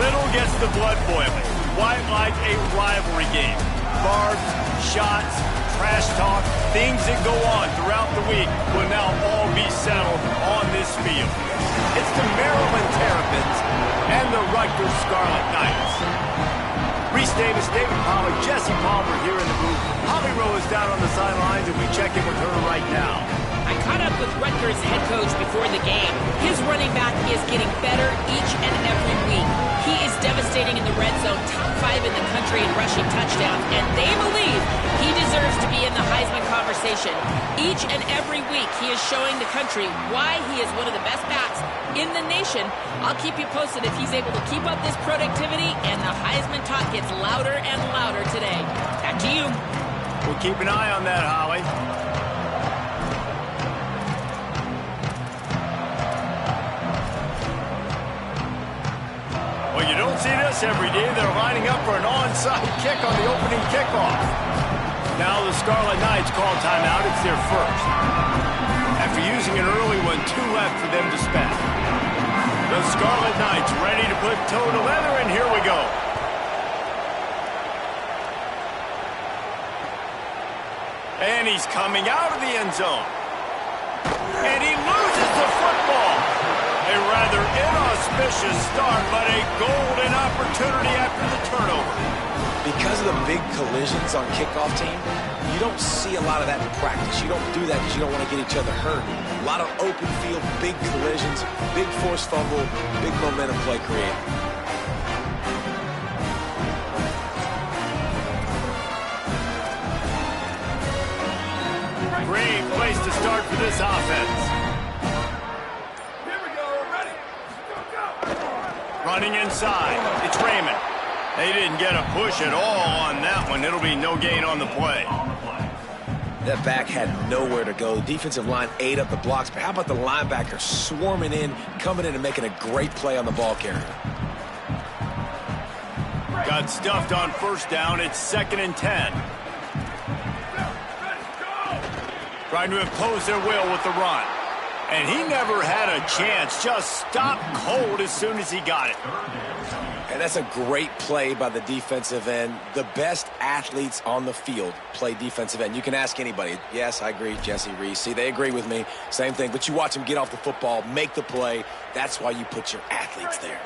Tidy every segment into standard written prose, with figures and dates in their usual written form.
Little gets the blood boiling, quite like a rivalry game. Barbs, shots, trash talk, things that go on throughout the week will now all be settled on this field. It's the Maryland Terrapins and the Rutgers Scarlet Knights. Reese Davis, David Pollack, Jesse Palmer here in the booth. Holly Rowe is down on the sidelines, and we check in with her right now. I caught up with Rutgers head coach before the game. His running back is getting better each and every week. He is devastating in the red zone, top 5 in the country in rushing touchdowns, and they believe he deserves to be in the Heisman conversation. Each and every week, he is showing the country why he is one of the best backs in the nation. I'll keep you posted if he's able to keep up this productivity, and the Heisman talk gets louder and louder today. Back to you. We'll keep an eye on that, Holly. Well, you don't see this every day. They're lining up for an onside kick on the opening kickoff. Now the Scarlet Knights call timeout. It's their first. After using an early one, 2 left for them to spend. The Scarlet Knights ready to put toe to leather, and here we go. And he's coming out of the end zone. And he loses the football. A rather inauspicious start, but a golden opportunity after the turnover. Because of the big collisions on kickoff team, you don't see a lot of that in practice. You don't do that because you don't want to get each other hurt. A lot of open field, big collisions, big forced fumble, big momentum play created. Great place to start for this offense. Here we go, ready. Go. Running inside, it's Raymond. They didn't get a push at all on that one. It'll be no gain on the play. That back had nowhere to go. The defensive line ate up the blocks, but how about the linebacker swarming in, coming in and making a great play on the ball carrier? Got stuffed on first down. It's 2nd and 10. Trying to impose their will with the run. And he never had a chance. Just stopped cold as soon as he got it. And that's a great play by the defensive end. The best athletes on the field play defensive end. You can ask anybody. Yes, I agree, Jesse, Reese. See, they agree with me. Same thing. But you watch them get off the football, make the play. That's why you put your athletes there.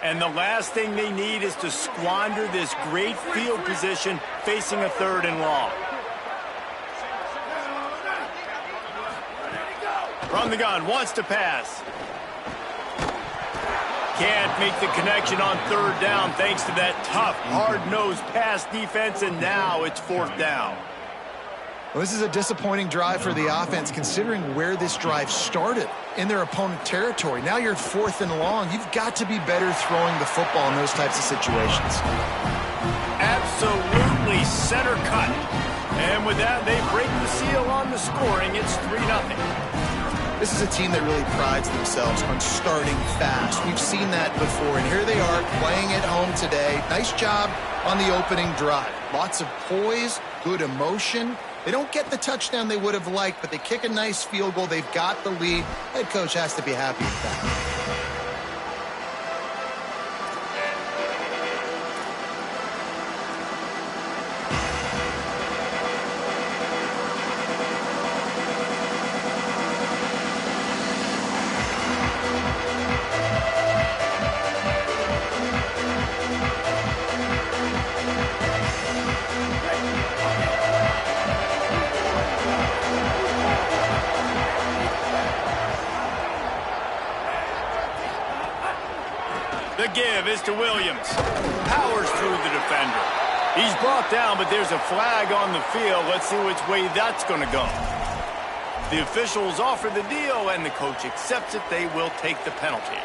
And the last thing they need is to squander this great field position facing a 3rd and long. From the gun, wants to pass. Can't make the connection on 3rd down thanks to that tough, hard-nosed pass defense, and now it's 4th down. Well, this is a disappointing drive for the offense considering where this drive started in their opponent territory. Now you're 4th and long. You've got to be better throwing the football in those types of situations. Absolutely center cut. And with that, they break the seal on the scoring. It's 3-0. This is a team that really prides themselves on starting fast. We've seen that before, and here they are playing at home today. Nice job on the opening drive. Lots of poise, good emotion. They don't get the touchdown they would have liked, but they kick a nice field goal. They've got the lead. Head coach has to be happy with that. The give is to Williams. Powers through the defender. He's brought down, but there's a flag on the field. Let's see which way that's going to go. The officials offer the deal, and the coach accepts it. They will take the penalty.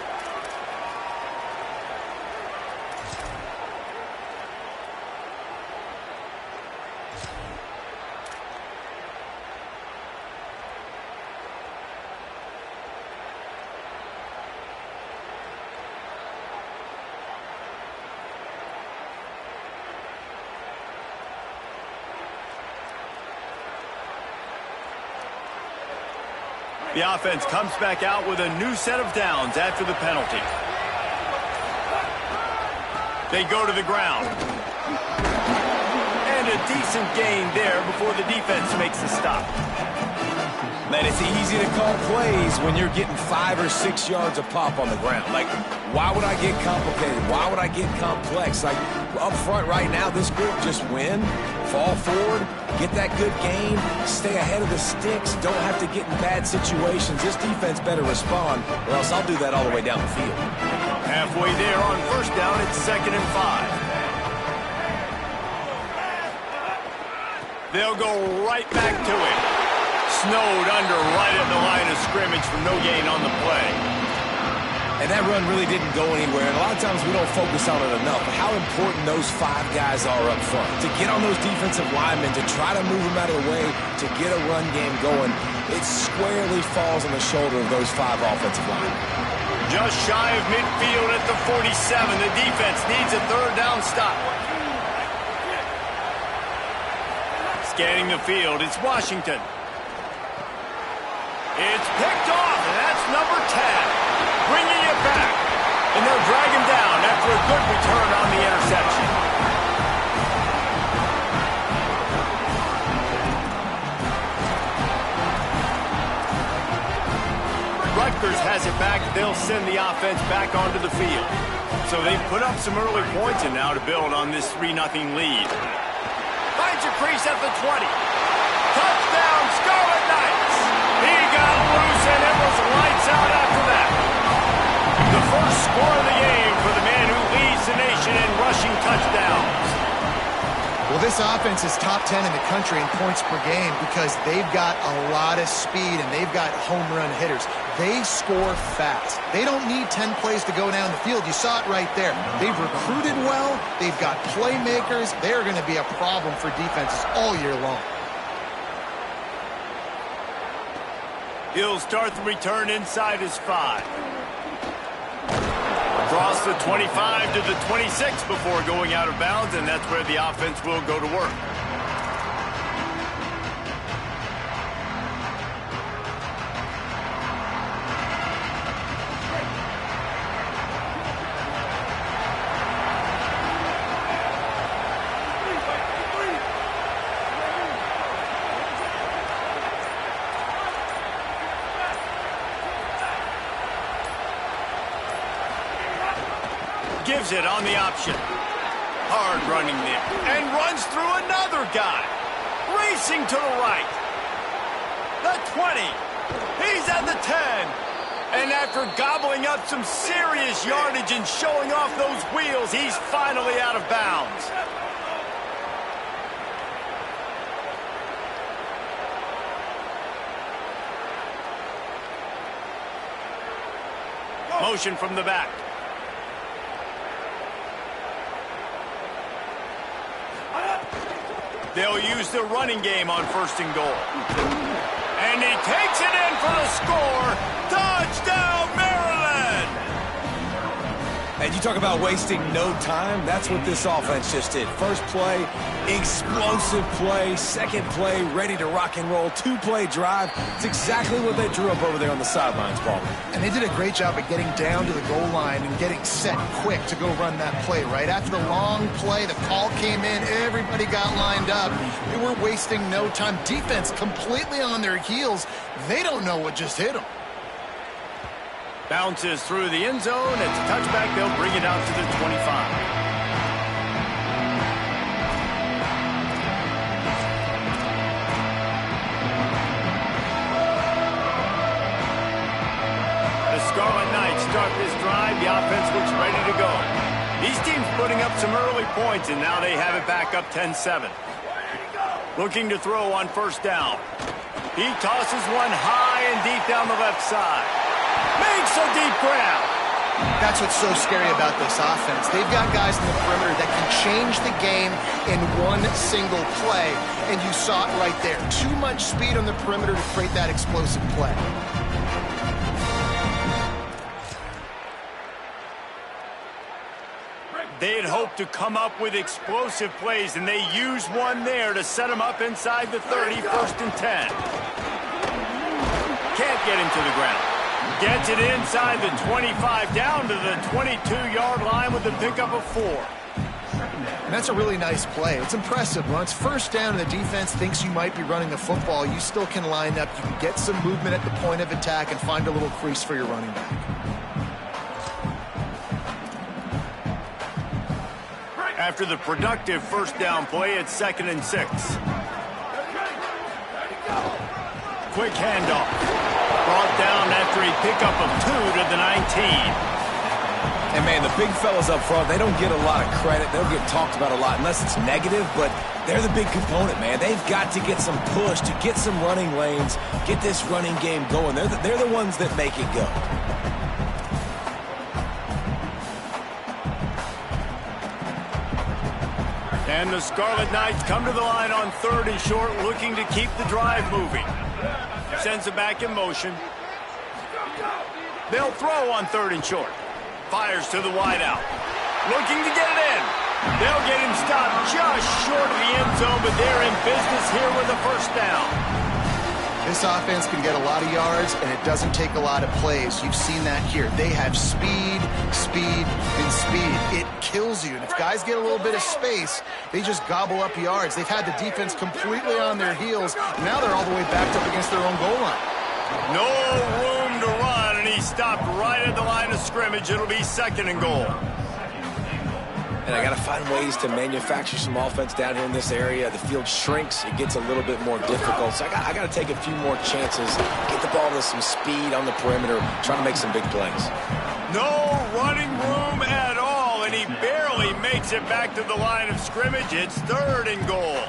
The offense comes back out with a new set of downs after the penalty. They go to the ground. And a decent gain there before the defense makes the stop. Man, it's easy to call plays when you're getting 5 or 6 yards of pop on the ground. Like, why would I get complicated? Why would I get complex? Like, up front right now, this group just win, fall forward, get that good gain, stay ahead of the sticks, don't have to get in bad situations. This defense better respond, or else I'll do that all the way down the field. Halfway there on first down, it's 2nd and 5. They'll go right back to it. Snowed under right at the line of scrimmage for no gain on the play. And that run really didn't go anywhere, and a lot of times we don't focus on it enough. How important those 5 guys are up front. To get on those defensive linemen, to try to move them out of the way, to get a run game going, it squarely falls on the shoulder of those 5 offensive linemen. Just shy of midfield at the 47. The defense needs a 3rd down stop. Scanning the field, it's Washington. It's picked off, and that's number 10. Bringing it back. And they'll drag him down after a good return on the interception. Rutgers has it back. They'll send the offense back onto the field. So they've put up some early points and now to build on this 3-0 lead. Finds a crease at the 20. Touchdown, Scarlet Knights. He got loose and it was lights out after that. The first score of the game for the man who leads the nation in rushing touchdowns. Well, this offense is top 10 in the country in points per game because they've got a lot of speed and they've got home run hitters. They score fast. They don't need 10 plays to go down the field. You saw it right there. They've recruited well. They've got playmakers. They're going to be a problem for defenses all year long. He'll start the return inside his 5. Across the 25 to the 26 before going out of bounds, and that's where the offense will go to work. Gives it on the option. Hard running there. And runs through another guy. Racing to the right. The 20. He's at the 10. And after gobbling up some serious yardage and showing off those wheels, he's finally out of bounds. Motion from the back. They'll use the running game on 1st and goal. And he takes it in for the score. Touchdown, Maryland! And you talk about wasting no time. That's what this offense just did. First play, explosive play. Second play, ready to rock and roll. 2-play drive. It's exactly what they drew up over there on the sidelines, Paul. And they did a great job of getting down to the goal line and getting set quick to go run that play. Right after the long play, the call came in. Everybody got lined up. They were wasting no time. Defense completely on their heels. They don't know what just hit them. Bounces through the end zone. It's a touchback. They'll bring it out to the 25. The Scarlet Knights start this drive. The offense looks ready to go. These teams putting up some early points, and now they have it back up 10-7. Looking to throw on 1st down. He tosses one high and deep down the left side. Makes a deep grab. That's what's so scary about this offense. They've got guys in the perimeter that can change the game in one single play, and you saw it right there. Too much speed on the perimeter to create that explosive play. They had hoped to come up with explosive plays, and they used one there to set them up inside the 30, 1st and 10. Can't get him to the ground. Gets it inside the 25, down to the 22-yard line with the pickup of 4. And that's a really nice play. It's impressive. When it's first down and the defense thinks you might be running the football, you still can line up. You can get some movement at the point of attack and find a little crease for your running back. After the productive first down play, it's 2nd and 6. Quick handoff. Brought down after a pickup of 2 to the 19. And, man, the big fellas up front, they don't get a lot of credit. They don't get talked about a lot unless it's negative, but they're the big component, man. They've got to get some push, to get some running lanes, get this running game going. They're the ones that make it go. And the Scarlet Knights come to the line on 3rd and short, looking to keep the drive moving. Sends it back in motion. They'll throw on 3rd and short. Fires to the wideout. Looking to get it in. They'll get him stopped just short of the end zone, but they're in business here with a first down. This offense can get a lot of yards, and it doesn't take a lot of plays. You've seen that here. They have speed, speed, and speed. It kills you. And if guys get a little bit of space, they just gobble up yards. They've had the defense completely on their heels, and now they're all the way backed up against their own goal line. No room to run, and he stopped right at the line of scrimmage. It'll be 2nd and goal. And I got to find ways to manufacture some offense down here in this area. The field shrinks. It gets a little bit more difficult. So I got to take a few more chances, get the ball to some speed on the perimeter, trying to make some big plays. No running room at all, and he barely makes it back to the line of scrimmage. It's 3rd and goal.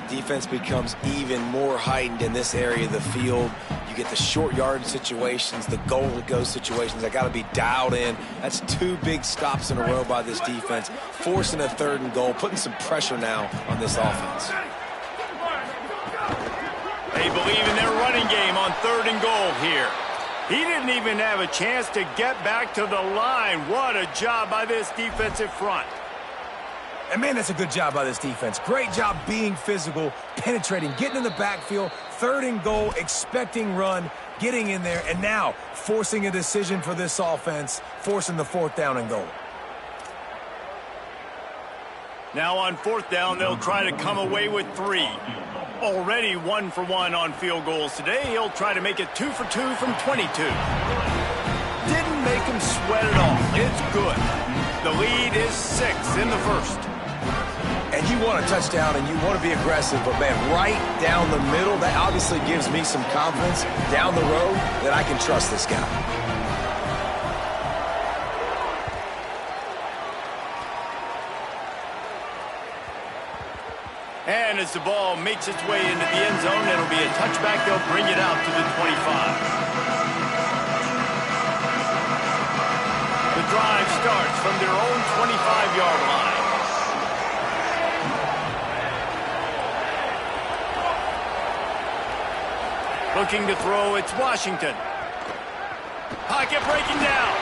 Defense becomes even more heightened in this area of the field. You get the short yard situations, the goal-to-go situations. I got to be dialed in. That's 2 big stops in a row by this defense, forcing a 3rd and goal, putting some pressure now on this offense. They believe in their running game on 3rd and goal here. He didn't even have a chance to get back to the line. What a job by this defensive front. And, man, that's a good job by this defense. Great job being physical, penetrating, getting in the backfield, 3rd and goal, expecting run, getting in there, and now forcing a decision for this offense, forcing the 4th down and goal. Now on 4th down, they'll try to come away with 3. Already 1 for 1 on field goals today. He'll try to make it 2 for 2 from 22. Didn't make him sweat at all. It's good. The lead is 6 in the first. And you want a touchdown and you want to be aggressive, but, man, right down the middle, that obviously gives me some confidence down the road that I can trust this guy. And as the ball makes its way into the end zone, it'll be a touchback. They'll bring it out to the 25. The drive starts from their own 25-yard line. Looking to throw, it's Washington. Pocket breaking down.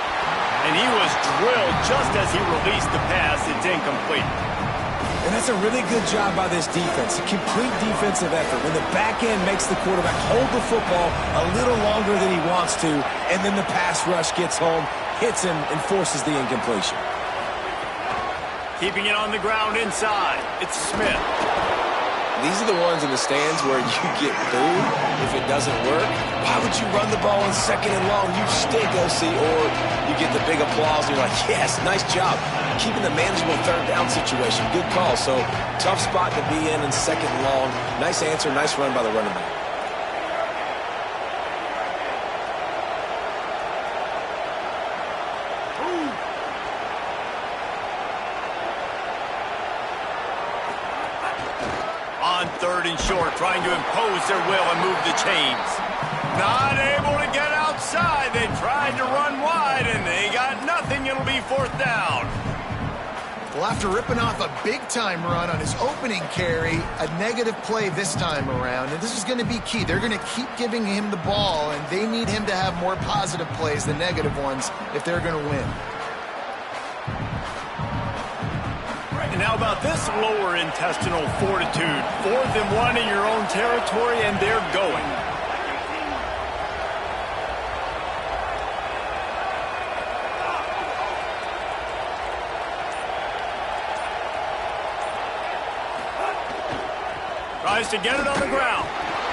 And he was drilled just as he released the pass. It's incomplete. And that's a really good job by this defense, a complete defensive effort. When the back end makes the quarterback hold the football a little longer than he wants to, and then the pass rush gets home, hits him, and forces the incompletion. Keeping it on the ground inside, it's Smith. These are the ones in the stands where you get booed if it doesn't work. Why would you run the ball in 2nd and long? You stink, OC. Or you get the big applause and you're like, yes, nice job. Keeping the manageable 3rd down situation. Good call. So tough spot to be in 2nd and long. Nice answer, nice run by the running back. On 3rd and short, trying to impose their will and move the chains. Not able to get outside. They tried to run wide, and they got nothing. It'll be 4th down. Well, after ripping off a big-time run on his opening carry, a negative play this time around, and this is going to be key. They're going to keep giving him the ball, and they need him to have more positive plays than negative ones if they're going to win. And how about this lower intestinal fortitude? 4th and 1 in your own territory, and they're going. Tries to get it on the ground.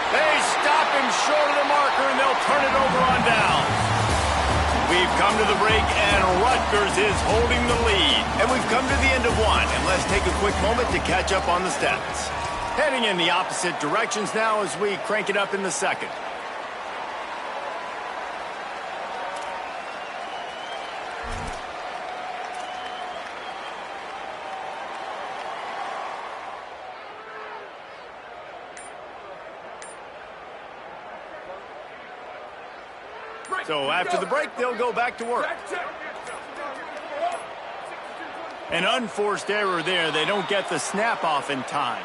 They stop him short of the marker, and they'll turn it over on down. We've come to the break, and Rutgers is holding the lead. And we've come to the end of one, and let's take a quick moment to catch up on the stats. Heading in the opposite directions now as we crank it up in the second. So after the break, they'll go back to work. An unforced error there. They don't get the snap off in time.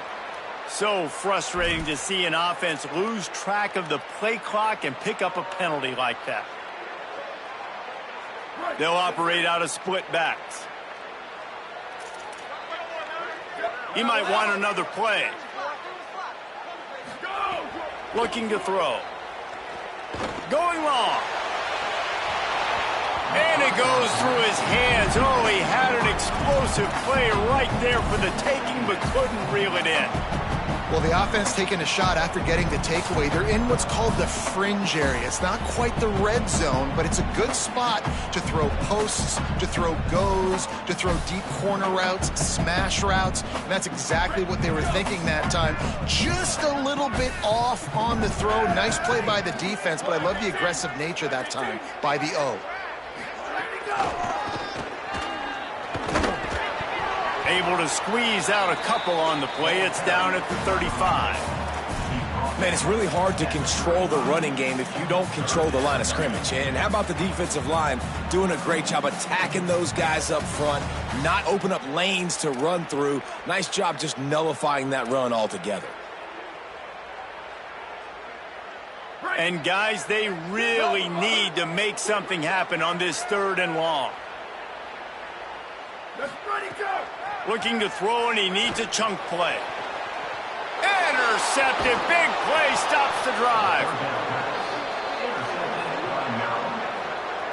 So frustrating to see an offense lose track of the play clock and pick up a penalty like that. They'll operate out of split backs. He might want another play. Looking to throw. Going long. And it goes through his hands. Oh, he had an explosive play right there for the taking, but couldn't reel it in. Well, the offense taking a shot after getting the takeaway. They're in what's called the fringe area. It's not quite the red zone, but it's a good spot to throw posts, to throw goes, to throw deep corner routes, smash routes. And that's exactly what they were thinking that time. Just a little bit off on the throw. Nice play by the defense, but I love the aggressive nature that time by the O. Able to squeeze out a couple on the play. It's down at the 35. Man, it's really hard to control the running game if you don't control the line of scrimmage. And how about the defensive line doing a great job attacking those guys up front, not open up lanes to run through. Nice job just nullifying that run altogether. And guys, they really need to make something happen on this 3rd and long. Looking to throw, and he needs a chunk play. Intercepted. Big play. Stops the drive.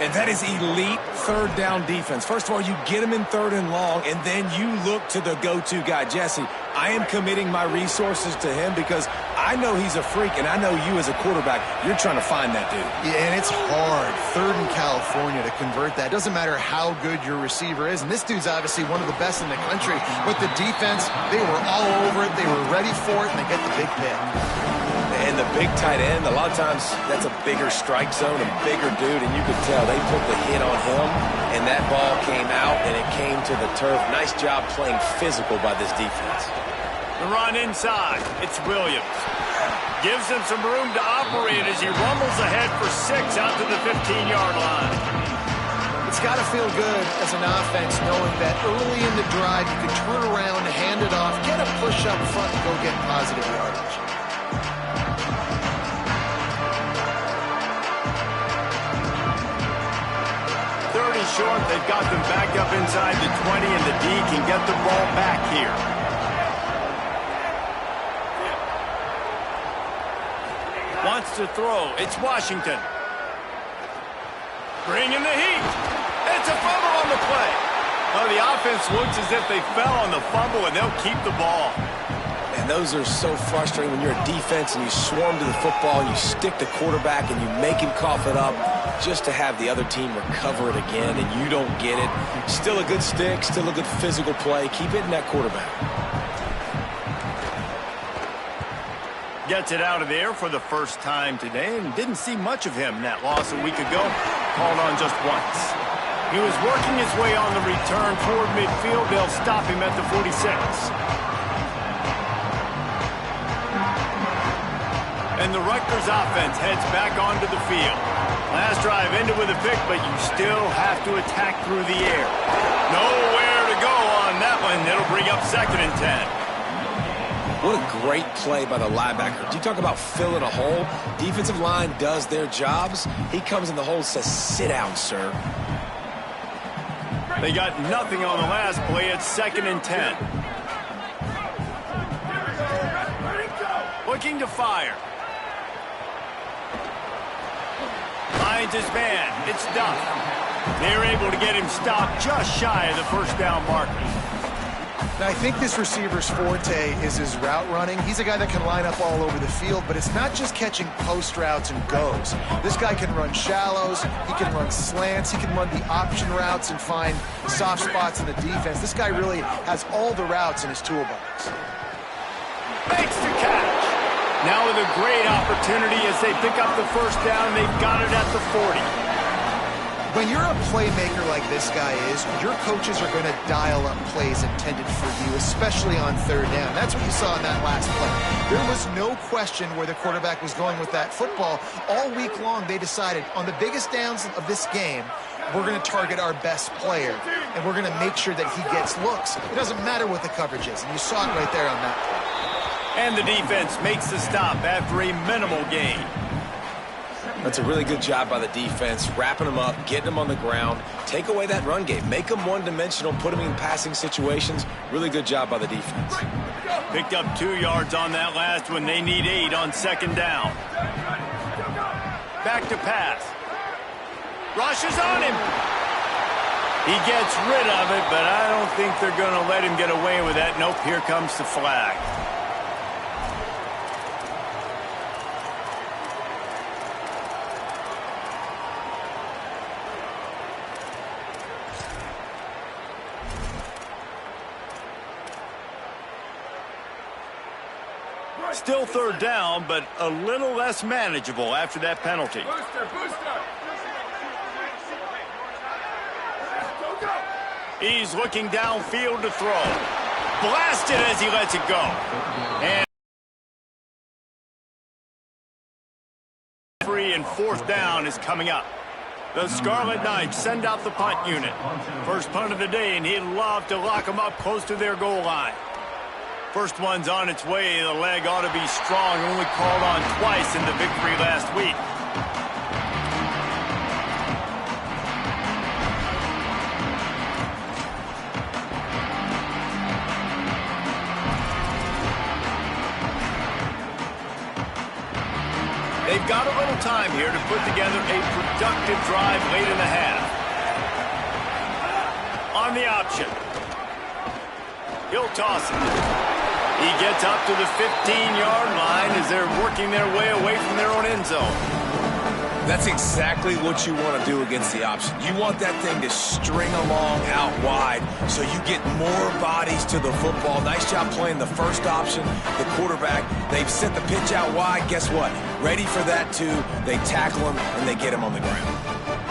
And that is elite 3rd down defense. First of all, you get him in 3rd and long, and then you look to the go-to guy. Jesse, I am committing my resources to him because I know he's a freak, and I know you as a quarterback, you're trying to find that dude. Yeah, and it's hard, 3rd in California, to convert that. Doesn't matter how good your receiver is, and this dude's obviously one of the best in the country, but the defense, they were all over it, they were ready for it, and they get the big pick. And the big tight end, a lot of times that's a bigger strike zone, a bigger dude, and you could tell they put the hit on him, and that ball came out, and it came to the turf. Nice job playing physical by this defense. The run inside. It's Williams. Gives him some room to operate as he rumbles ahead for 6 out to the 15-yard line. It's got to feel good as an offense knowing that early in the drive you can turn around, hand it off, get a push up front, and go get positive yardage. Short, they've got them back up inside the 20, and the D can get the ball back here. Wants to throw. It's Washington. Bringing the heat. It's a fumble on the play. Well, the offense looks as if they fell on the fumble, and they'll keep the ball. And those are so frustrating when you're a defense and you swarm to the football, and you stick the quarterback, and you make him cough it up just to have the other team recover it again, and you don't get it. Still a good stick, still a good physical play. Keep hitting that quarterback. Gets it out of there for the first time today, and didn't see much of him in that loss a week ago. Called on just once. He was working his way on the return toward midfield. They'll stop him at the 46. And the Rutgers offense heads back onto the field. Last drive ended with a pick, but you still have to attack through the air. Nowhere to go on that one. It'll bring up 2nd and 10. What a great play by the linebacker. Do you talk about filling a hole? Defensive line does their jobs. He comes in the hole and says, sit down, sir. They got nothing on the last play. It's 2nd and 10. Looking to fire. Finds his man. It's Duff. They're able to get him stopped just shy of the 1st down marker. And I think this receiver's forte is his route running. He's a guy that can line up all over the field, but it's not just catching post routes and goes. This guy can run shallows, he can run slants, he can run the option routes and find soft spots in the defense. This guy really has all the routes in his toolbox. Makes the catch. Now with a great opportunity as they pick up the first down, they've got it at the 40. When you're a playmaker like this guy is, your coaches are going to dial up plays intended for you, especially on third down. That's what you saw in that last play. There was no question where the quarterback was going with that football. All week long, they decided on the biggest downs of this game, we're going to target our best player, and we're going to make sure that he gets looks. It doesn't matter what the coverage is, and you saw it right there on that play. And the defense makes the stop after a minimal gain. That's a really good job by the defense, wrapping them up, getting them on the ground, take away that run game, make them one-dimensional, put them in passing situations. Really good job by the defense. Picked up 2 yards on that last one. They need 8 on second down. Back to pass. Rushes on him. He gets rid of it, but I don't think they're going to let him get away with that. Nope, here comes the flag. Still third down, but a little less manageable after that penalty. Booster, booster. Go, go. He's looking downfield to throw. Blasted as he lets it go. And free and fourth down is coming up. The Scarlet Knights send out the punt unit. First punt of the day, and he'd love to lock them up close to their goal line. First one's on its way. The leg ought to be strong. Only called on twice in the victory last week. They've got a little time here to put together a productive drive late in the half. On the option. He'll toss it. He gets up to the 15-yard line as they're working their way away from their own end zone. That's exactly what you want to do against the option. You want that thing to string along out wide so you get more bodies to the football. Nice job playing the first option, the quarterback. They've sent the pitch out wide. Guess what? Ready for that, too. They tackle him, and they get him on the ground.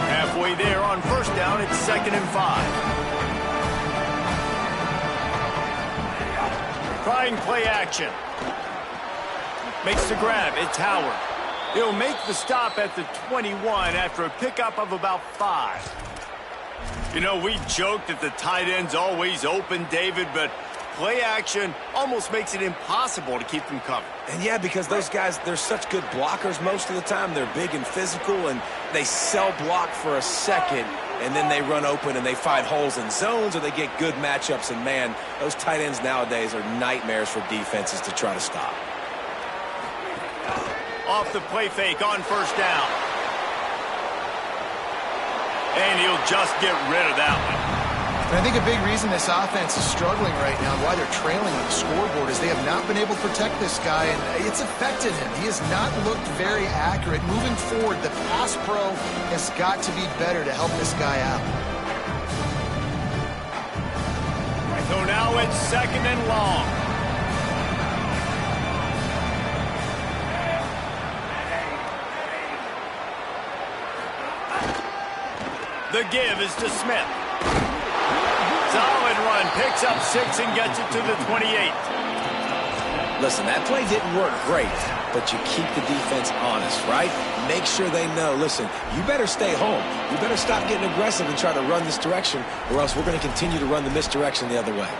Halfway there on first down, it's 2nd and 5. Trying play action. Makes the grab. It's Howard. He'll make the stop at the 21 after a pickup of about 5. You know, we joke that the tight end's always open, David, but play action almost makes it impossible to keep them covered. And yeah, because those guys, they're such good blockers most of the time. They're big and physical, and they sell block for a second, and then they run open and they find holes in zones, or they get good matchups. And, man, those tight ends nowadays are nightmares for defenses to try to stop. Off the play fake on first down. And he'll just get rid of that one. And I think a big reason this offense is struggling right now, why they're trailing on the scoreboard, is they have not been able to protect this guy, and it's affected him. He has not looked very accurate. Moving forward, the pass pro has got to be better to help this guy out. So now it's 2nd and long. The give is to Smith. Solid run, picks up 6 and gets it to the 28. Listen, that play didn't work great, but you keep the defense honest, right? Make sure they know, listen, you better stay home. You better stop getting aggressive and try to run this direction, or else we're going to continue to run the misdirection the other way.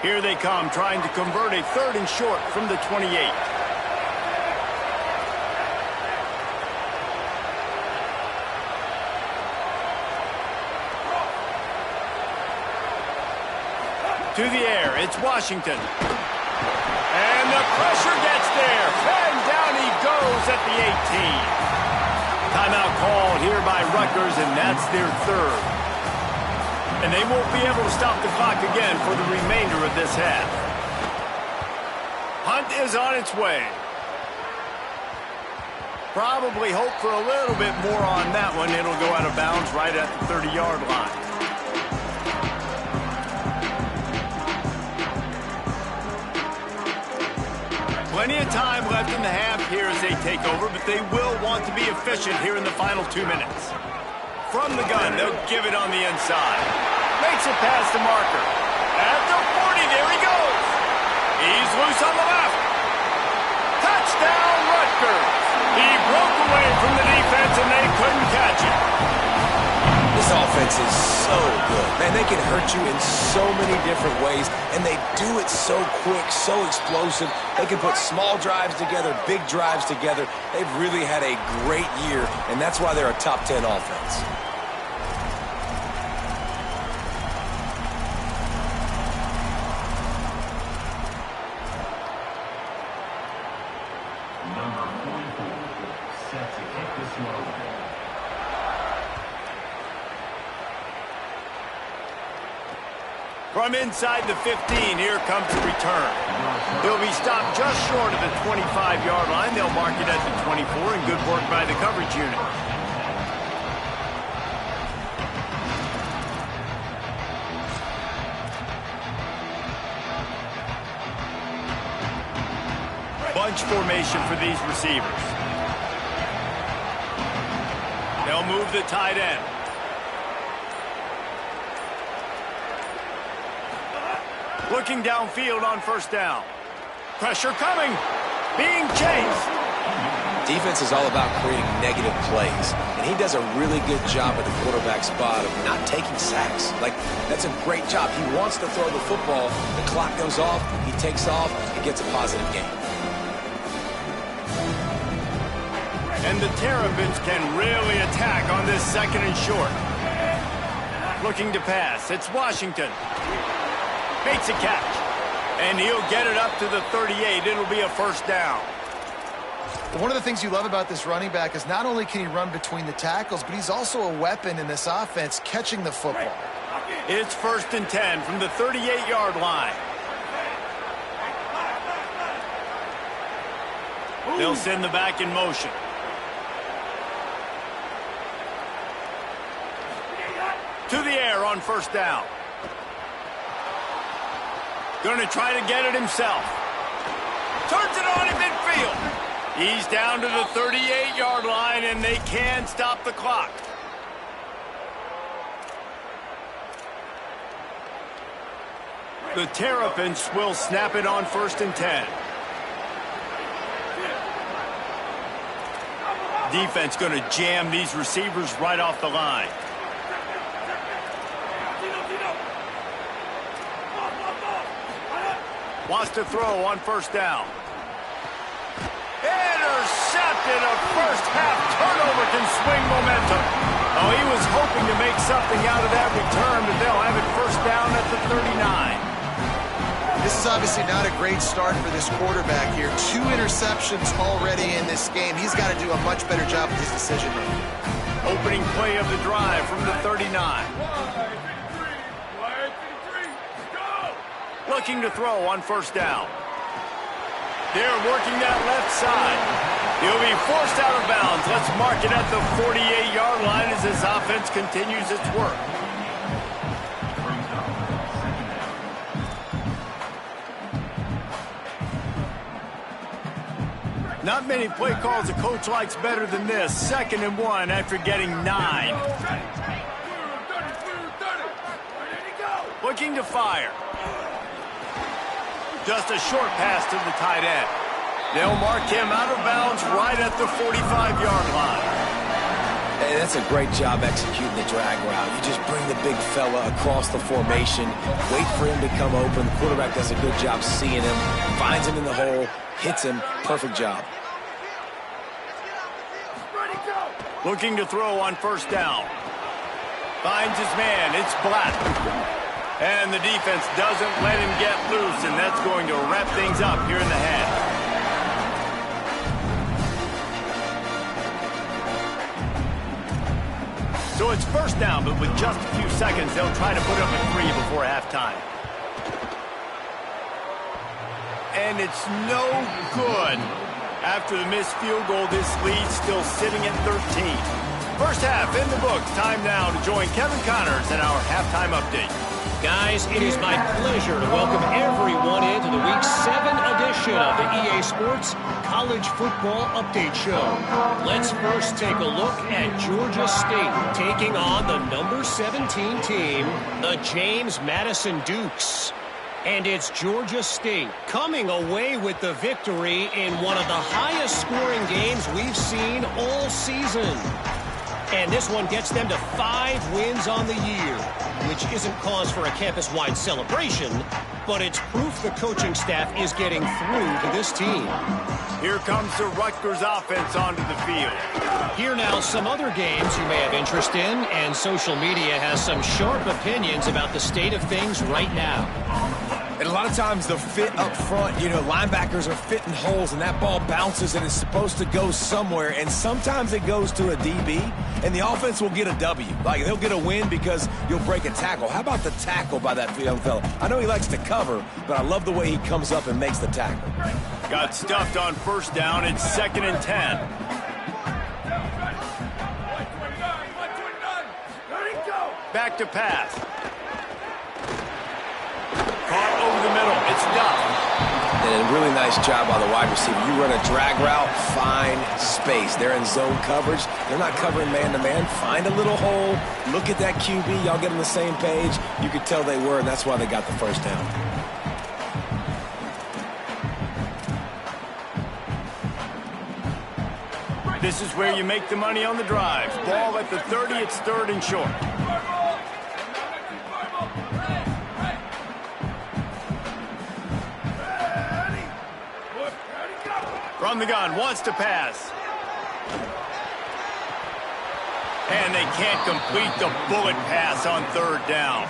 Here they come, trying to convert a 3rd and short from the 28. To the air, it's Washington. And the pressure gets there. And down he goes at the 18. Timeout called here by Rutgers, and that's their third. And they won't be able to stop the clock again for the remainder of this half. Punt is on its way. Probably hope for a little bit more on that one. It'll go out of bounds right at the 30-yard line. Plenty of time left in the half here as they take over, but they will want to be efficient here in the final 2 minutes. From the gun, they'll give it on the inside. Makes it past the marker. At the 40, there he goes. He's loose on the left. Touchdown, Rutgers. He broke away from the defense, and they couldn't catch it. This offense is so good. Man, they can hurt you in so many different ways, and they do it so quick, so explosive. They can put small drives together, big drives together. They've really had a great year, and that's why they're a top 10 offense. From inside the 15, here comes the return. He'll be stopped just short of the 25-yard line. They'll mark it at the 24, and good work by the coverage unit. Bunch formation for these receivers. They'll move the tight end. Looking downfield on first down. Pressure coming. Being chased. Defense is all about creating negative plays, and he does a really good job at the quarterback spot of not taking sacks. That's a great job. He wants to throw the football. The clock goes off. He takes off and gets a positive gain. And the Terrapins can really attack on this second and short. Looking to pass. It's Washington. Makes a catch. And he'll get it up to the 38. It'll be a first down. One of the things you love about this running back is not only can he run between the tackles, but he's also a weapon in this offense catching the football. It's 1st and 10 from the 38-yard line. They'll send the back in motion. To the air on first down. Going to try to get it himself. Turns it on in midfield. He's down to the 38-yard line, and they can stop the clock. The Terrapins will snap it on 1st and 10. Defense going to jam these receivers right off the line. Wants to throw on first down. Intercepted. A first half turnover can swing momentum. Oh, he was hoping to make something out of that return, but they'll have it first down at the 39. This is obviously not a great start for this quarterback here. 2 interceptions already in this game. He's got to do a much better job with his decision making. Opening play of the drive from the 39. Looking to throw on first down. They're working that left side. He'll be forced out of bounds. Let's mark it at the 48-yard line as this offense continues its work. Not many play calls a coach likes better than this. 2nd and 1 after getting 9. Looking to fire. Just a short pass to the tight end. They'll mark him out of bounds right at the 45-yard line. Hey, that's a great job executing the drag route. You just bring the big fella across the formation, wait for him to come open. The quarterback does a good job seeing him, finds him in the hole, hits him. Perfect job. Looking to throw on first down. Finds his man. It's Black. And the defense doesn't let him get loose, and that's going to wrap things up here in the half. So it's first down, but with just a few seconds, they'll try to put up a 3 before halftime. And it's no good. After the missed field goal, this lead still sitting at 13. First half in the books. Time now to join Kevin Connors in our halftime update. Guys, it is my pleasure to welcome everyone into the Week 7 edition of the EA Sports College Football Update Show. Let's first take a look at Georgia State taking on the number 17 team, the James Madison Dukes. And it's Georgia State coming away with the victory in one of the highest scoring games we've seen all season. And this one gets them to 5 wins on the year, which isn't cause for a campus-wide celebration, but it's proof the coaching staff is getting through to this team. Here comes the Rutgers offense onto the field. Here now some other games you may have interest in, and social media has some sharp opinions about the state of things right now. And a lot of times the fit up front, linebackers are fitting holes and that ball bounces and it's supposed to go somewhere. And sometimes it goes to a DB and the offense will get a W. Like they'll get a win because you'll break a tackle. How about the tackle by that young fella? I know he likes to cover, but I love the way he comes up and makes the tackle. Got stuffed on first down. It's 2nd and 10. Back to pass. Caught over the middle. It's stuffed. And a really nice job by the wide receiver. You run a drag route, find space. They're in zone coverage. They're not covering man-to-man. Find a little hole. Look at that QB. Y'all get on the same page. You could tell they were, and that's why they got the first down. This is where you make the money on the drive. Ball at the 30. It's 3rd and short. From the gun, wants to pass. And they can't complete the bullet pass on 3rd down.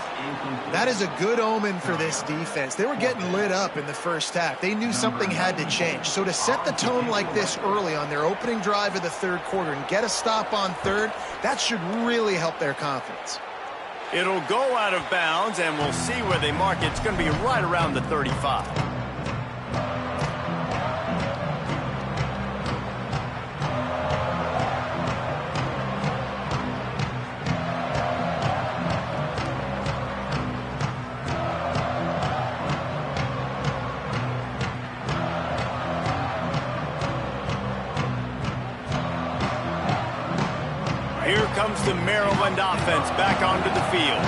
That is a good omen for this defense. They were getting lit up in the first half. They knew something had to change. So to set the tone like this early on their opening drive of the 3rd quarter and get a stop on 3rd, that should really help their confidence. It'll go out of bounds, and we'll see where they mark it. It's going to be right around the 35. Here comes the Maryland offense back onto the field.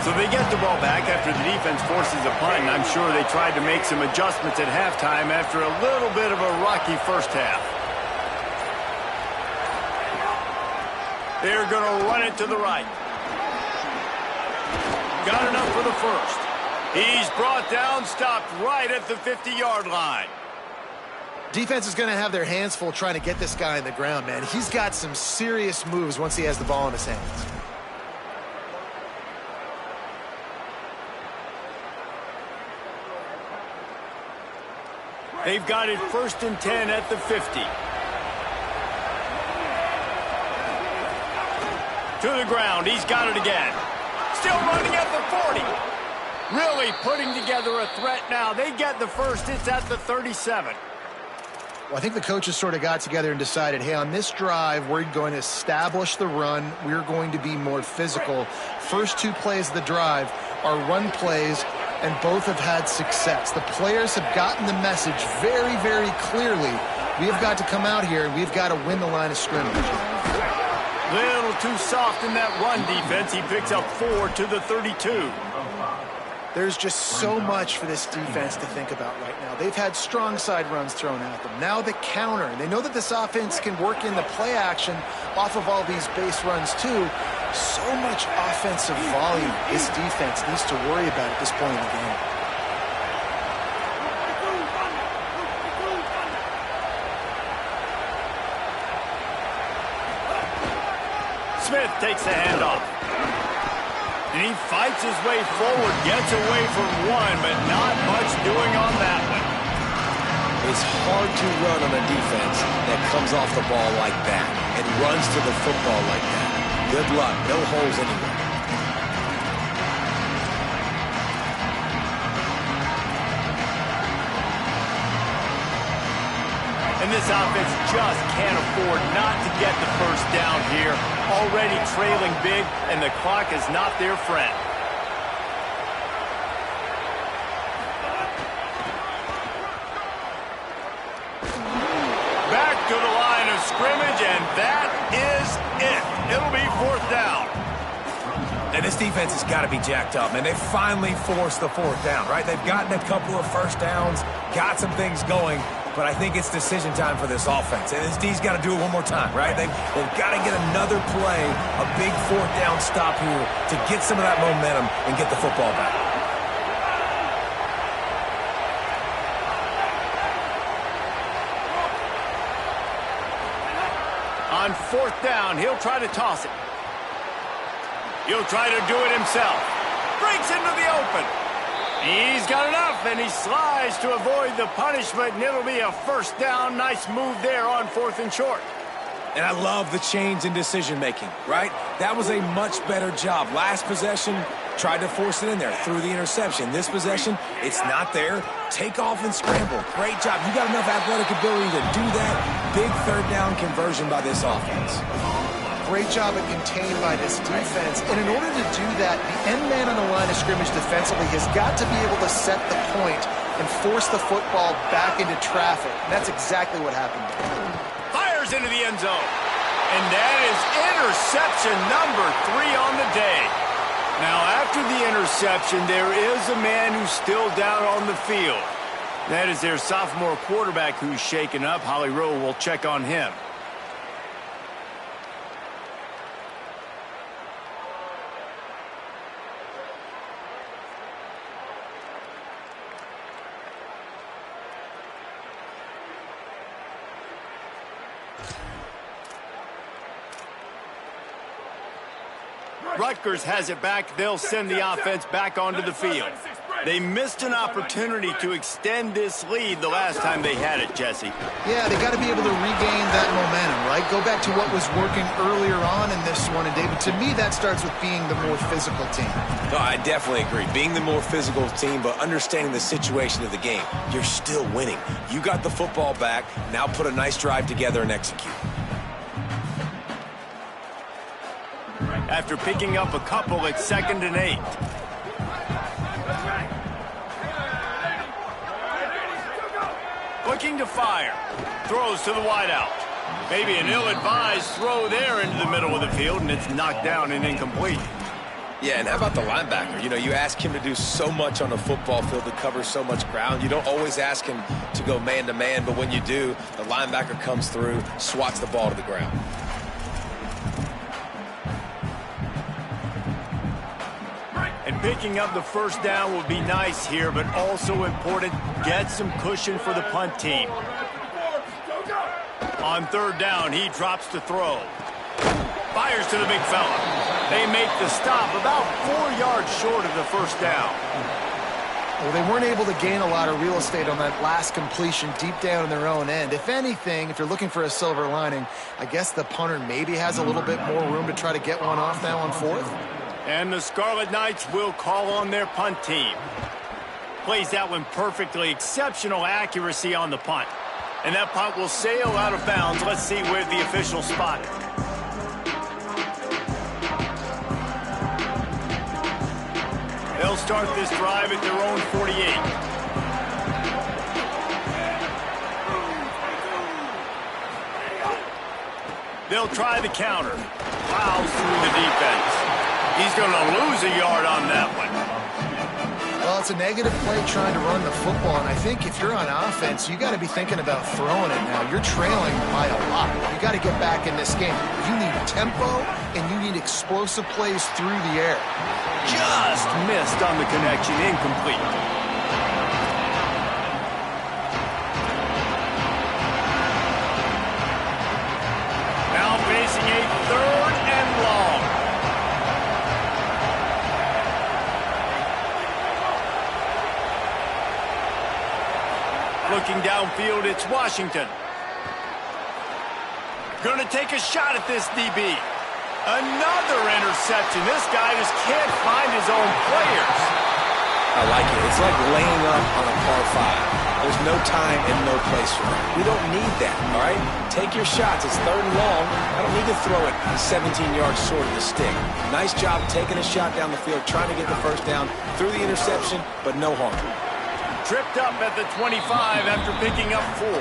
So they get the ball back after the defense forces a punt, and I'm sure they tried to make some adjustments at halftime after a little bit of a rocky first half. They're going to run it to the right. Got enough for the first. He's brought down, stopped right at the 50-yard line. Defense is going to have their hands full trying to get this guy on the ground, man. He's got some serious moves once he has the ball in his hands. They've got it 1st and 10 at the 50. To the ground. He's got it again. Still running at the 40. Really putting together a threat now. They get the first. It's at the 37. Well, I think the coaches sort of got together and decided, hey, on this drive, we're going to establish the run. We're going to be more physical. First 2 plays of the drive are run plays, and both have had success. The players have gotten the message very, very clearly. We have got to come out here, and we've got to win the line of scrimmage. Little too soft in that run defense. He picks up 4 to the 32. There's just so much for this defense to think about right now. They've had strong side runs thrown at them. Now the counter. And they know that this offense can work in the play action off of all these base runs too. So much offensive volume this defense needs to worry about at this point in the game. Smith takes the handoff. And he fights his way forward, gets away from one, but not much doing on that one. It's hard to run on a defense that comes off the ball like that and runs to the football like that. Good luck. No holes anywhere. And this offense just can't afford not to get the first down here. Already trailing big, and the clock is not their friend. Back to the line of scrimmage, and that is it. It'll be 4th down. And this defense has got to be jacked up, man. They finally forced the 4th down, right? They've gotten a couple of first downs, got some things going, but I think it's decision time for this offense. And this D's got to do it one more time, right? They've got to get another play, a big 4th down stop here to get some of that momentum and get the football back. On 4th down, he'll try to toss it. He'll try to do it himself. Breaks into the open. He's got enough, and he slides to avoid the punishment, and it'll be a 1st down. Nice move there on 4th and short. And I love the change in decision-making, right? That was a much better job. Last possession, tried to force it in there, threw the interception. This possession, it's not there. Take off and scramble. Great job. You got enough athletic ability to do that. Big 3rd down conversion by this offense. Great job at contained by this defense. And in order to do that, the end man on the line of scrimmage defensively has got to be able to set the point and force the football back into traffic. And that's exactly what happened. Fires into the end zone. And that is interception number 3 on the day. Now, after the interception, there is a man who's still down on the field. That is their sophomore quarterback who's shaken up. Holly Rowe will check on him. Rutgers has it back. They'll send the offense back onto the field. They missed an opportunity to extend this lead the last time they had it, Jesse. Yeah, they got to be able to regain that momentum, right? Go back to what was working earlier on in this one. And, David, to me, that starts with being the more physical team. No, I definitely agree. Being the more physical team, but understanding the situation of the game. You're still winning. You got the football back. Now put a nice drive together and execute. After picking up a couple, it's 2nd and 8. Looking to fire. Throws to the wideout. Maybe an ill-advised throw there into the middle of the field, and it's knocked down and incomplete. Yeah, and how about the linebacker? You know, you ask him to do so much on the football field, to cover so much ground. You don't always ask him to go man-to-man, but when you do, the linebacker comes through, swats the ball to the ground. And picking up the 1st down will be nice here, but also important, get some cushion for the punt team. On 3rd down, he drops to throw. Fires to the big fella. They make the stop about 4 yards short of the 1st down. Well, they weren't able to gain a lot of real estate on that last completion deep down in their own end. If anything, if you're looking for a silver lining, I guess the punter maybe has a little bit more room to try to get one off now on 4th. And the Scarlet Knights will call on their punt team. Plays that one perfectly. Exceptional accuracy on the punt. And that punt will sail out of bounds. Let's see where the official spot it. They'll start this drive at their own 48. They'll try the counter. Plows through the defense. He's going to lose a yard on that one. Well, it's a negative play trying to run the football, and I think if you're on offense, you got to be thinking about throwing it now. You're trailing by a lot. You got to get back in this game. You need tempo, and you need explosive plays through the air. Just missed on the connection, incomplete. Now facing a 3rd and long. Looking downfield, it's Washington. Going to take a shot at this DB. Another interception. This guy just can't find his own players. I like it. It's like laying up on a par 5. There's no time and no place for that. We don't need that, all right? Take your shots. It's 3rd and long. I don't need to throw it 17 yards short of the stick. Nice job taking a shot down the field, trying to get the first down through the interception, but no harm. Tripped up at the 25 after picking up 4.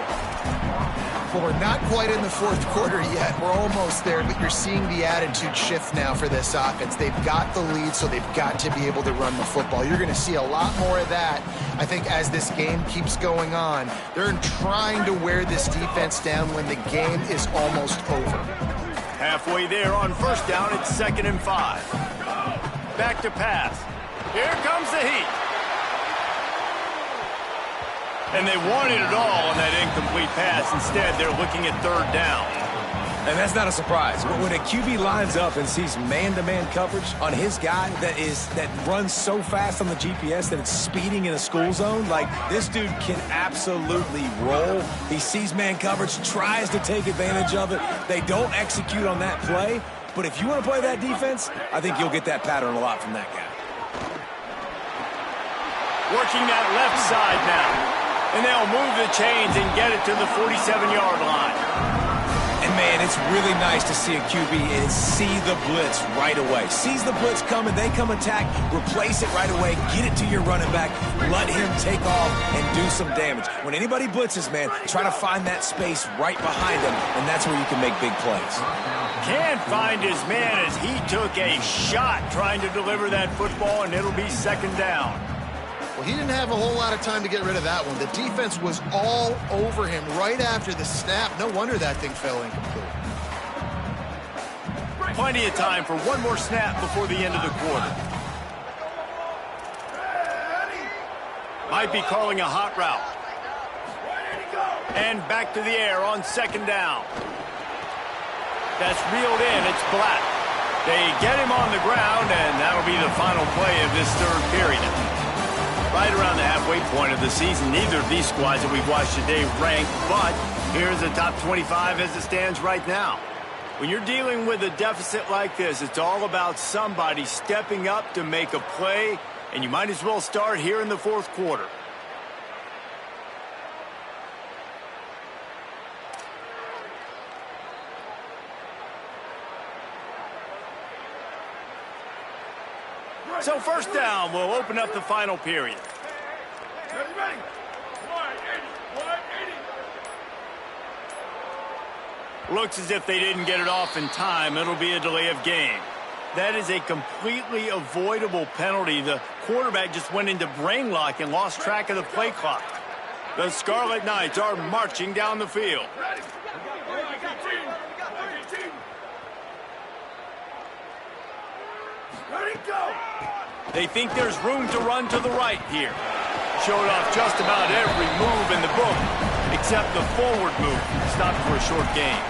Well, we're not quite in the 4th quarter yet. We're almost there, but you're seeing the attitude shift now for this offense. They've got the lead, so they've got to be able to run the football. You're going to see a lot more of that, I think, as this game keeps going on. They're trying to wear this defense down when the game is almost over. Halfway there on 1st down, it's 2nd and 5. Back to pass. Here comes the heat. And they wanted it all on that incomplete pass. Instead, they're looking at 3rd down. And that's not a surprise. When a QB lines up and sees man-to-man coverage on his guy that runs so fast on the GPS that it's speeding in a school zone, like, this dude can absolutely roll. He sees man coverage, tries to take advantage of it. They don't execute on that play. But if you want to play that defense, I think you'll get that pattern a lot from that guy. Working that left side now. And they'll move the chains and get it to the 47-yard line. And, man, it's really nice to see a QB and see the blitz right away. Sees the blitz coming, they come attack, replace it right away, get it to your running back, let him take off and do some damage. When anybody blitzes, man, try to find that space right behind him, and that's where you can make big plays. Can't find his man as he took a shot trying to deliver that football, and it'll be 2nd down. Well, he didn't have a whole lot of time to get rid of that one. The defense was all over him right after the snap. No wonder that thing fell incomplete. Plenty of time for one more snap before the end of the quarter. Might be calling a hot route. And back to the air on 2nd down. That's reeled in. It's Black. They get him on the ground, and that'll be the final play of this 3rd period. Right around the halfway point of the season, neither of these squads that we've watched today rank, but here's the top 25 as it stands right now. When you're dealing with a deficit like this, it's all about somebody stepping up to make a play, and you might as well start here in the 4th quarter. So 1st down will open up the final period. Ready? 180. Looks as if they didn't get it off in time. It'll be a delay of game. That is a completely avoidable penalty. The quarterback just went into brain lock and lost track of the play clock. The Scarlet Knights are marching down the field. Ready? Ready, go! They think there's room to run to the right here. Showed off just about every move in the book, except the forward move. Stopped for a short gain.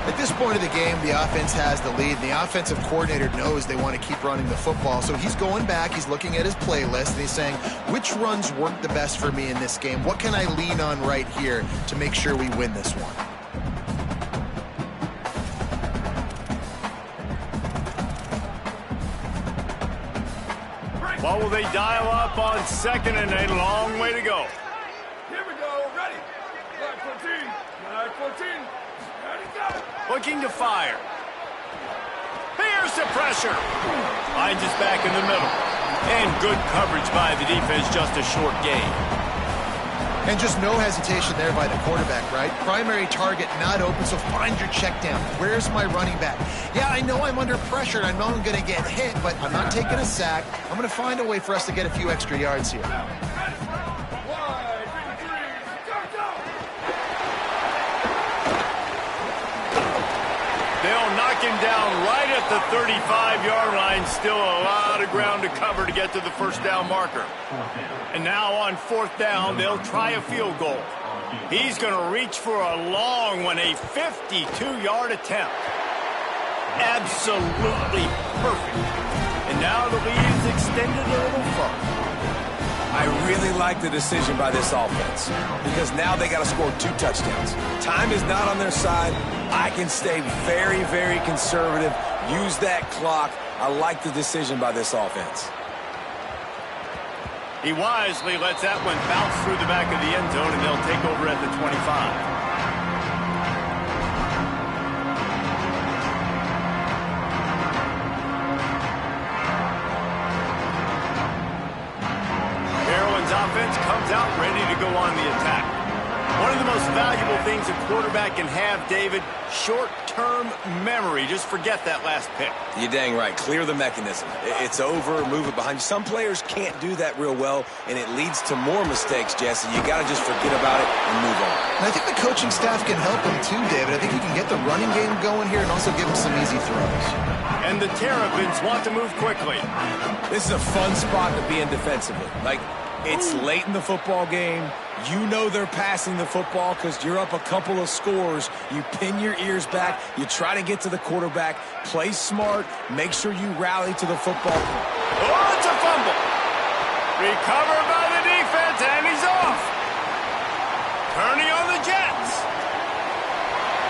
At this point of the game, the offense has the lead. The offensive coordinator knows they want to keep running the football. So he's going back, he's looking at his playlist, and he's saying, which runs work the best for me in this game? What can I lean on right here to make sure we win this one? What will they dial up on 2nd and a long way to go? Here we go. Ready? 9-14. 9-14. Ready, go! Looking to fire. Here's the pressure. Finds us back in the middle. And good coverage by the defense, just a short gain. And just no hesitation there by the quarterback, right? Primary target not open, so find your check down. Where's my running back? Yeah, I know I'm under pressure. I know I'm going to get hit, but I'm not taking a sack. I'm going to find a way for us to get a few extra yards here. They'll knock him down right at the 35-yard line. Still a lot of ground to cover to get to the 1st down marker. And now on 4th down, they'll try a field goal. He's going to reach for a long one, a 52-yard attempt. Absolutely perfect. And now the lead is extended a little further. I really like the decision by this offense because now they got to score 2 touchdowns. Time is not on their side. I can stay very, very conservative, use that clock. I like the decision by this offense. He wisely lets that one bounce through the back of the end zone, and they'll take over at the 25. Offense comes out ready to go on the attack. One of the most valuable things a quarterback can have, David, short-term memory. Just forget that last pick. You're dang right. Clear the mechanism. It's over, move it behind you. Some players can't do that real well, and it leads to more mistakes, Jesse. You got to just forget about it and move on. And I think the coaching staff can help him too, David. I think he can get the running game going here and also give him some easy throws. And the Terrapins want to move quickly. This is a fun spot to be in defensively. It's late in the football game. You know they're passing the football because you're up a couple of scores. You pin your ears back. You try to get to the quarterback. Play smart. Make sure you rally to the football. Oh, it's a fumble. Recovered by the defense, and he's off. Turning on the Jets.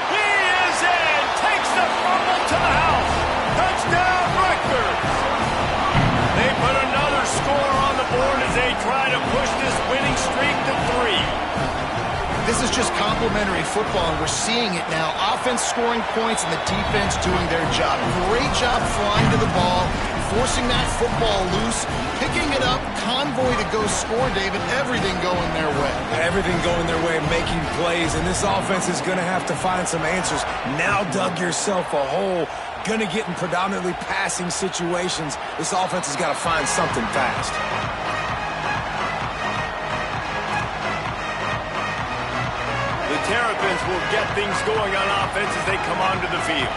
He is in. Takes the fumble to the house. Touchdown, Rutgers. They put another score on the board as they try to push this winning streak to 3. This is just complimentary football, and we're seeing it now. Offense scoring points and the defense doing their job. Great job flying to the ball, forcing that football loose, picking it up, convoy to go score, David. Everything going their way. Everything going their way, making plays, and this offense is going to have to find some answers. Now dug yourself a hole. Going to get in predominantly passing situations. This offense has got to find something fast. The Terrapins will get things going on offense as they come onto the field.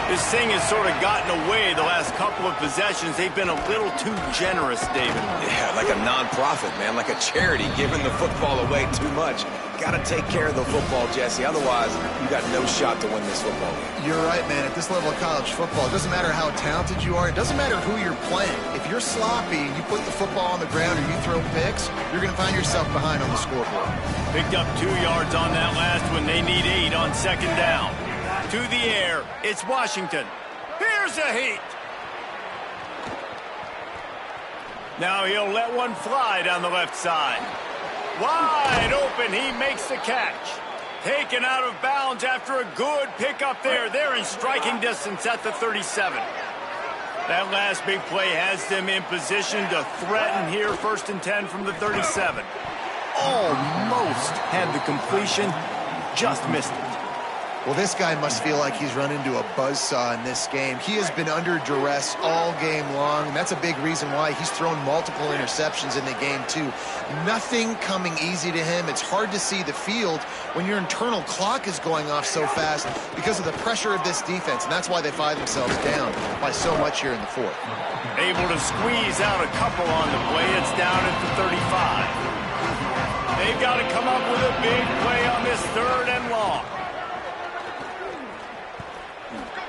This thing has sort of gotten away the last couple of possessions. They've been a little too generous, David. Yeah, like a non-profit, man, like a charity, giving the football away too much. Got to take care of the football, Jesse. Otherwise, you got no shot to win this football game. You're right, man. At this level of college football, it doesn't matter how talented you are. It doesn't matter who you're playing. If you're sloppy and you put the football on the ground or you throw picks, you're going to find yourself behind on the scoreboard. Picked up 2 yards on that last one. They need 8 on second down. To the air, it's Washington. Here's a heat. Now he'll let one fly down the left side. Wide open, he makes the catch. Taken out of bounds after a good pickup there. They're in striking distance at the 37. That last big play has them in position to threaten here, 1st and 10 from the 37. Almost had the completion, just missed it. Well, this guy must feel like he's run into a buzzsaw in this game. He has been under duress all game long, and that's a big reason why he's thrown multiple interceptions in the game, too. Nothing coming easy to him. It's hard to see the field when your internal clock is going off so fast because of the pressure of this defense, and that's why they find themselves down by so much here in the 4th. Able to squeeze out a couple on the play. It's down at the 35. They've got to come up with a big play on this 3rd and long.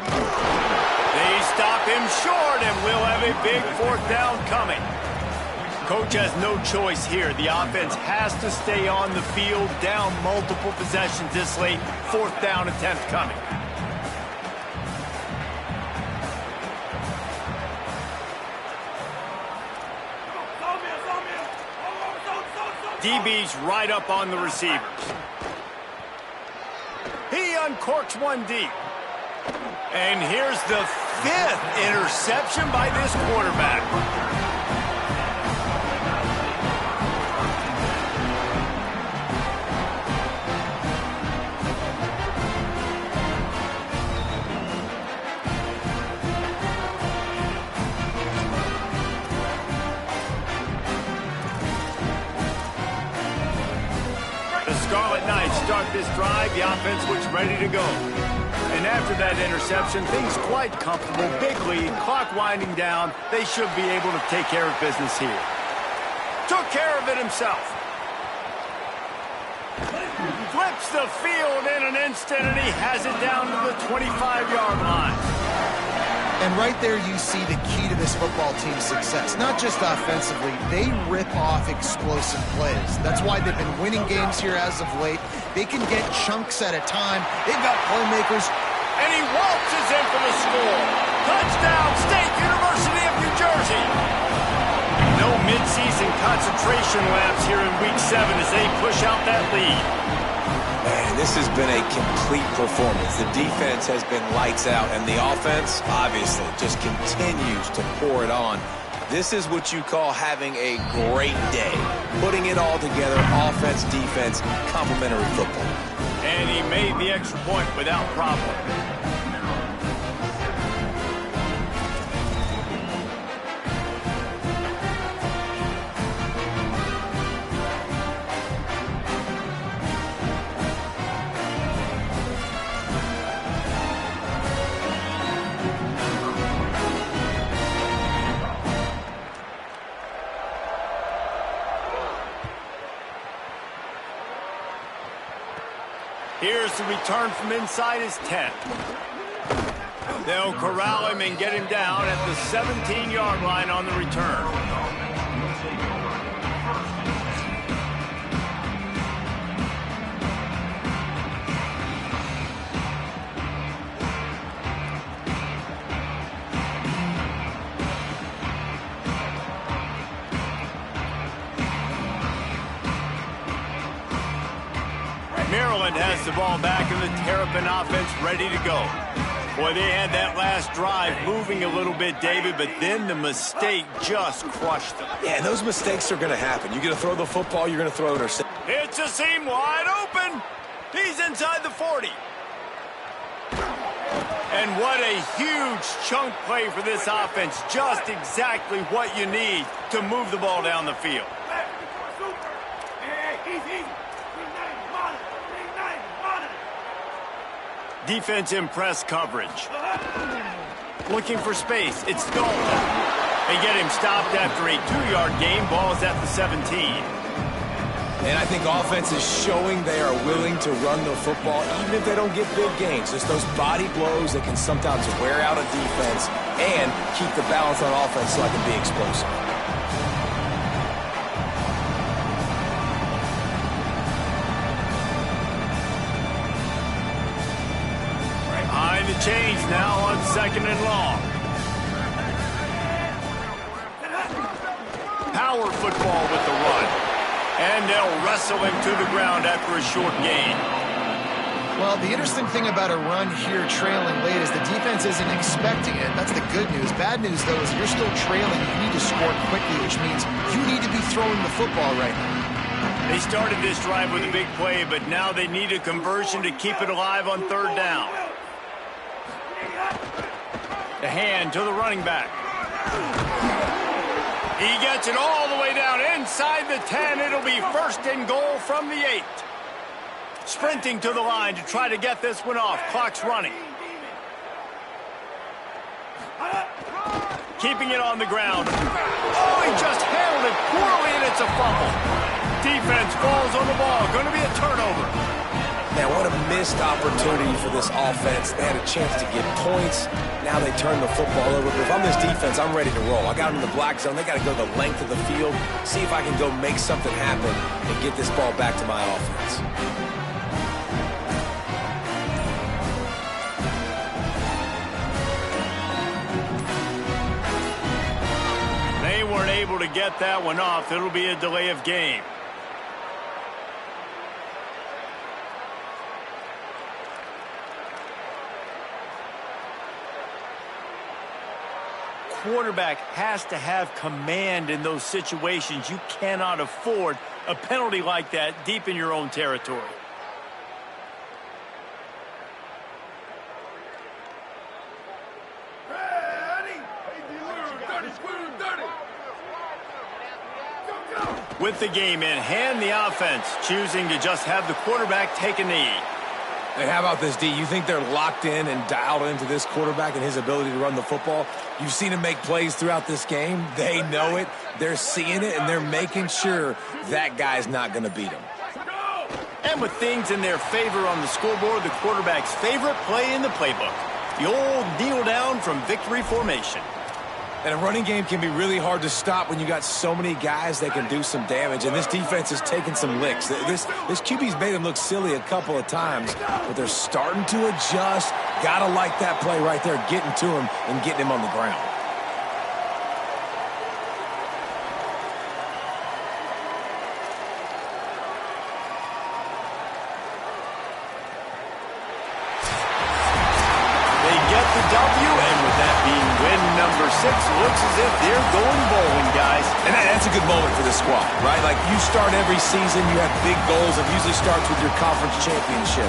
They stop him short, and we'll have a big 4th down coming. Coach has no choice here. The offense has to stay on the field, down multiple possessions this late. 4th down attempt coming. DB's right up on the receivers. He uncorks one deep. And here's the 5th interception by this quarterback. The Scarlet Knights start this drive. The offense looks ready to go. And after that interception, things quite comfortable. Big lead, clock winding down. They should be able to take care of business here. Took care of it himself. Flips the field in an instant, and he has it down to the 25-yard line. And right there you see the key to this football team's success. Not just offensively, they rip off explosive plays. That's why they've been winning games here as of late. They can get chunks at a time. They've got playmakers. And he waltzes in for the score. Touchdown, State University of New Jersey. No midseason concentration laps here in Week 7 as they push out that lead. Man, this has been a complete performance. The defense has been lights out, and the offense, obviously, just continues to pour it on. This is what you call having a great day. Putting it all together, offense, defense, complementary football. And he made the extra point without problem. Here's the return from inside his 10. They'll corral him and get him down at the 17-yard line on the return. Maryland has the ball back and the Terrapin offense ready to go. Boy, they had that last drive moving a little bit, David, but then the mistake just crushed them. Yeah, those mistakes are going to happen. You're going to throw the football, you're going to throw it intercept. It's a seam wide open. He's inside the 40. And what a huge chunk play for this offense. Just exactly what you need to move the ball down the field. Defense in press coverage. Looking for space. It's Dalton. They get him stopped after a 2-yard gain. Ball's at the 17. And I think offense is showing they are willing to run the football, even if they don't get big gains. Just those body blows that can sometimes wear out a defense and keep the balance on offense so I can be explosive. Behind the chains now on 2nd and long. Power football with the run. And they'll wrestle him to the ground after a short gain. Well, the interesting thing about a run here trailing late is the defense isn't expecting it. That's the good news. Bad news, though, is you're still trailing. You need to score quickly, which means you need to be throwing the football right now. They started this drive with a big play, but now they need a conversion to keep it alive on 3rd down. The hand to the running back. He gets it all the way down inside the 10. It'll be 1st and goal from the 8. Sprinting to the line to try to get this one off. Clock's running. Keeping it on the ground. Oh, he just handled it poorly, and it's a fumble. Defense falls on the ball. Going to be a turnover. Man, what a missed opportunity for this offense. They had a chance to get points. Now they turn the football over. But if I'm this defense, I'm ready to roll. I got them in the black zone. They got to go the length of the field, see if I can go make something happen and get this ball back to my offense. They weren't able to get that one off. It'll be a delay of game. Quarterback has to have command in those situations. You cannot afford a penalty like that deep in your own territory. With the game in hand, the offense choosing to just have the quarterback take a knee. Hey, how about this, D? You think they're locked in and dialed into this quarterback and his ability to run the football? You've seen him make plays throughout this game. They know it. They're seeing it, and they're making sure that guy's not going to beat him. And with things in their favor on the scoreboard, the quarterback's favorite play in the playbook. The old kneel down from victory formation. And a running game can be really hard to stop when you got so many guys that can do some damage. And this defense is taking some licks. This QB's made them look silly a couple of times, but they're starting to adjust. Gotta like that play right there, getting to him and getting him on the ground. The W, and with that being win number 6, looks as if they're going bowling, guys. And that's a good moment for this squad, right? Like, you start every season, you have big goals. It usually starts with your conference championship.